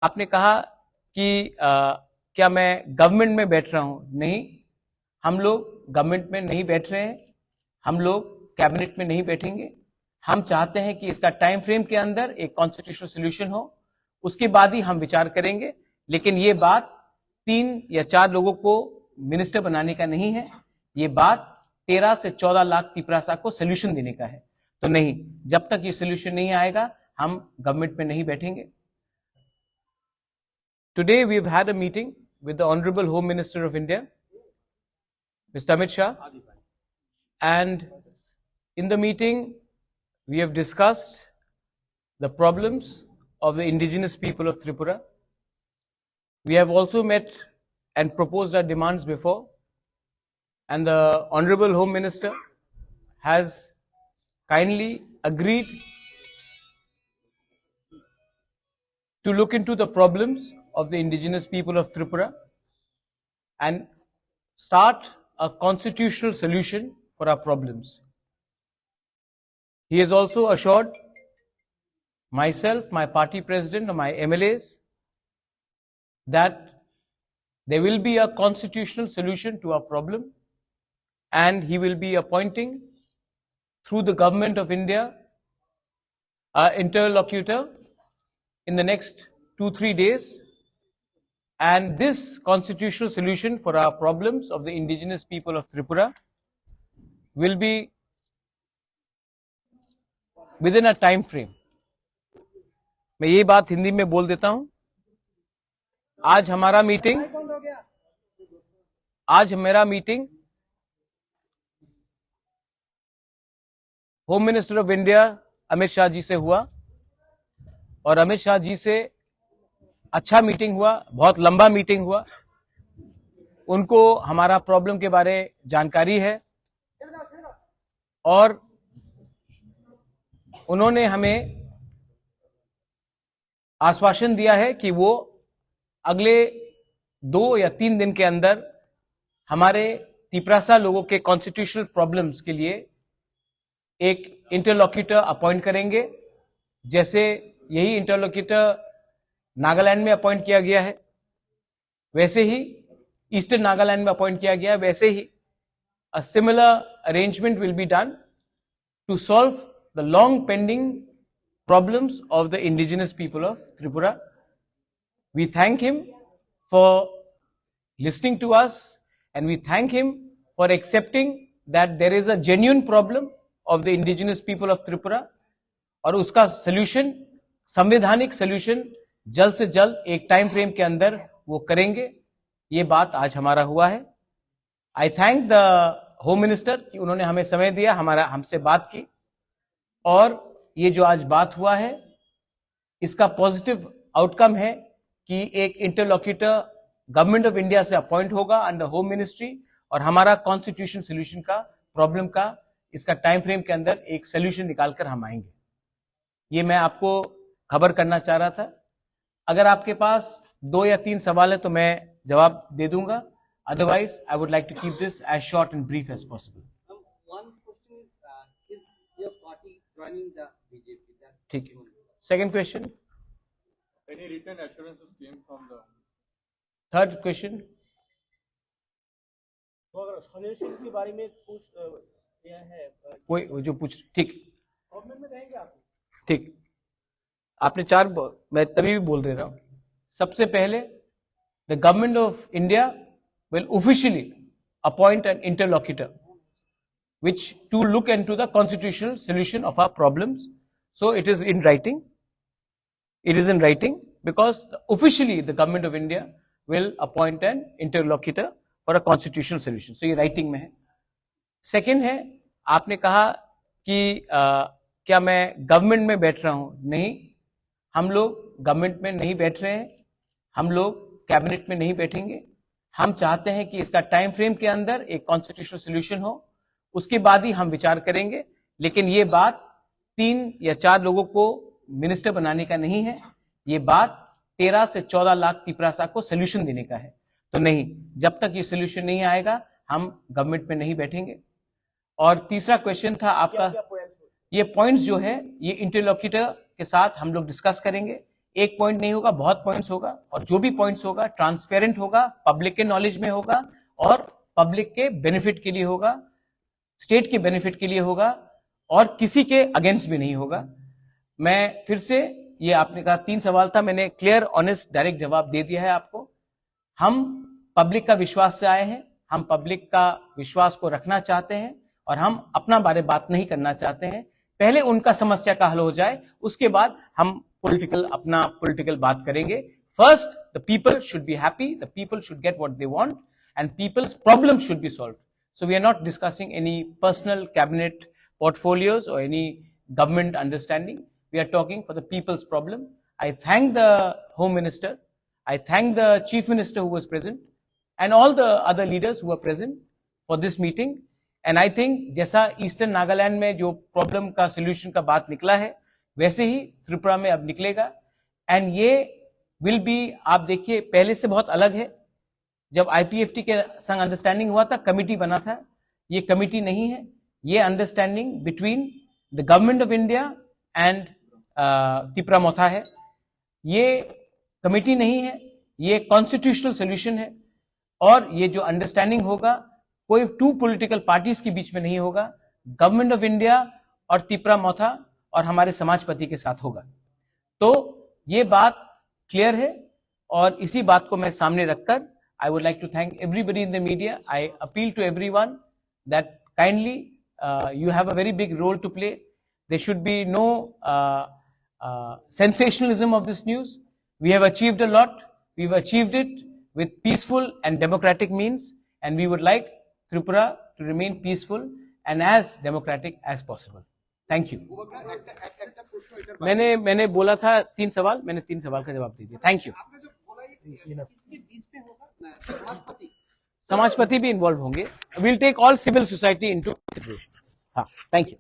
आपने कहा कि क्या मैं गवर्नमेंट में बैठ रहा हूं? नहीं, हम लोग गवर्नमेंट में नहीं बैठ रहे हैं, हम लोग कैबिनेट में नहीं बैठेंगे। हम चाहते हैं कि इसका टाइम फ्रेम के अंदर एक कॉन्स्टिट्यूशनल सोल्यूशन हो, उसके बाद ही हम विचार करेंगे। लेकिन ये बात 3 या 4 लोगों को मिनिस्टर बनाने का नहीं है, ये बात 13 से 14 लाख तिपरासा को सोल्यूशन देने का है। तो नहीं, जब तक ये सोल्यूशन नहीं आएगा हम गवर्नमेंट में नहीं बैठेंगे। Today we have had a meeting with the Honorable Home Minister of India, Mr. Amit Shah, and in the meeting we have discussed the problems of the indigenous people of Tripura. We have also met and proposed our demands before, and the Honorable Home Minister has kindly agreed to look into the problems of the indigenous people of Tripura and start a constitutional solution for our problems. He has also assured myself, my party president, and my MLAs that there will be a constitutional solution to our problem, and he will be appointing through the Government of India an interlocutor in the next 2-3 days, and this constitutional solution for our problems of the indigenous people of Tripura will be within a time frame. मैं ये बात हिंदी में बोल देता हूं। आज मेरा meeting home minister of India Amit Shah ji से हुआ, और अमित शाह जी से अच्छा मीटिंग हुआ, बहुत लंबा मीटिंग हुआ। उनको हमारा प्रॉब्लम के बारे जानकारी है और उन्होंने हमें आश्वासन दिया है कि वो अगले 2 या 3 दिन के अंदर हमारे तिपरासा लोगों के कॉन्स्टिट्यूशनल प्रॉब्लम्स के लिए एक इंटरलॉक्यूटर अपॉइंट करेंगे। जैसे यही इंटरलॉक्यूटर नागालैंड में अपॉइंट किया गया है, वैसे ही ईस्टर्न नागालैंड में अपॉइंट किया गया है, वैसे ही a similar arrangement will be done to solve the long pending problems of the indigenous people of Tripura. We thank him for listening to us, and we thank him for accepting that there is a genuine problem of the indigenous people of Tripura, और उसका solution, संवैधानिक solution जल्द से जल्द एक time frame के अंदर वो करेंगे। ये बात आज हमारा हुआ है। आई थैंक द होम मिनिस्टर कि उन्होंने हमें समय दिया, हमसे बात की, और ये जो आज बात हुआ है इसका पॉजिटिव आउटकम है कि एक इंटरलॉक्यूटर गवर्नमेंट ऑफ इंडिया से अपॉइंट होगा अंडर होम मिनिस्ट्री, और हमारा कॉन्स्टिट्यूशन सोल्यूशन का प्रॉब्लम का इसका टाइम फ्रेम के अंदर एक सोल्यूशन निकालकर हम आएंगे। ये मैं आपको खबर करना चाह रहा था। अगर आपके पास 2 या 3 सवाल है तो मैं जवाब दे दूंगा, otherwise I would like to keep this as short and brief as possible. ठीक है। Second question, any written assurances came from the third question, तो अगर सोल्यूशन के बारे में पूछ दिया है कोई जो पूछ, ठीक गवर्नमेंट में रहेंगे आप? ठीक, आपने 4, मैं तभी भी बोल दे रहा हूं। सबसे पहले the government of India will officially appoint an interlocutor which to look into the constitutional solution of our problems. So it is in writing. It is in writing because officially the government of India will appoint an interlocutor for a constitutional solution. So ये writing में है। Second है, आपने कहा कि क्या मैं government में बैठ रहा हूं? नहीं, हम लोग गवर्नमेंट में नहीं बैठ रहे हैं, हम लोग कैबिनेट में नहीं बैठेंगे। हम चाहते हैं कि इसका टाइम फ्रेम के अंदर एक कॉन्स्टिट्यूशनल सोल्यूशन हो, उसके बाद ही हम विचार करेंगे। लेकिन ये बात 3 या 4 लोगों को मिनिस्टर बनाने का नहीं है, ये बात 13 से 14 लाख तिपरासा को सोल्यूशन देने का है। तो नहीं, जब तक ये सोल्यूशन नहीं आएगा हम गवर्नमेंट में नहीं बैठेंगे। और तीसरा क्वेश्चन था आपका, ये पॉइंट्स जो है ये इंटरलॉक्यूटर के साथ हम लोग डिस्कस करेंगे। एक पॉइंट नहीं होगा, बहुत पॉइंट्स होगा, और जो भी पॉइंट्स होगा ट्रांसपेरेंट होगा, पब्लिक के नॉलेज में होगा और पब्लिक के बेनिफिट के लिए होगा, स्टेट के बेनिफिट के लिए होगा और किसी के अगेंस्ट भी नहीं होगा। मैं फिर से, ये आपने कहा 3 सवाल था, मैंने क्लियर ऑनेस्ट डायरेक्ट जवाब दे दिया है आपको। हम पब्लिक का विश्वास से आए हैं, हम पब्लिक का विश्वास को रखना चाहते हैं और हम अपना बारे बात नहीं करना चाहते हैं। पहले उनका समस्या का हल हो जाए, उसके बाद हम अपना पॉलिटिकल बात करेंगे। First the people should be happy, the people should get what they want and peoples problem should be solved. So we are not discussing any personal cabinet portfolios or any government understanding. We are talking for the people's problem. I thank the Home Minister, I thank the Chief Minister who was present and all the other leaders who were present for this meeting. And I think जैसा eastern Nagaland में जो problem का solution का बात निकला है, वैसे ही त्रिपुरा में अब निकलेगा। एंड ये विल बी, आप देखिए पहले से बहुत अलग है। जब IPFT के संग अंडरस्टैंडिंग हुआ था, कमिटी बना था, ये कमिटी नहीं है, ये understanding between the government of India and Tripura Motha है। ये कमिटी नहीं है, ये कॉन्स्टिट्यूशनल सोल्यूशन है और ये जो अंडरस्टैंडिंग होगा कोई 2 पॉलिटिकल पार्टीज के बीच में नहीं होगा, गवर्नमेंट ऑफ इंडिया और त्रिपुरा मोथा और हमारे समाजपति के साथ होगा। तो ये बात क्लियर है और इसी बात को मैं सामने रखकर I would like to thank everybody in the media. I appeal to everyone that kindly you have a very big role to play. There should be no sensationalism of this news. We have achieved a lot. We've achieved it with peaceful and democratic means, and we would like Tripura to remain peaceful and as democratic as possible. Thank you. मैंने बोला था 3 सवाल, मैंने 3 सवाल का जवाब दे दिया। Thank you. समाजपति भी इन्वॉल्व होंगे। Will take all civil society into consideration. हाँ, थैंक यू।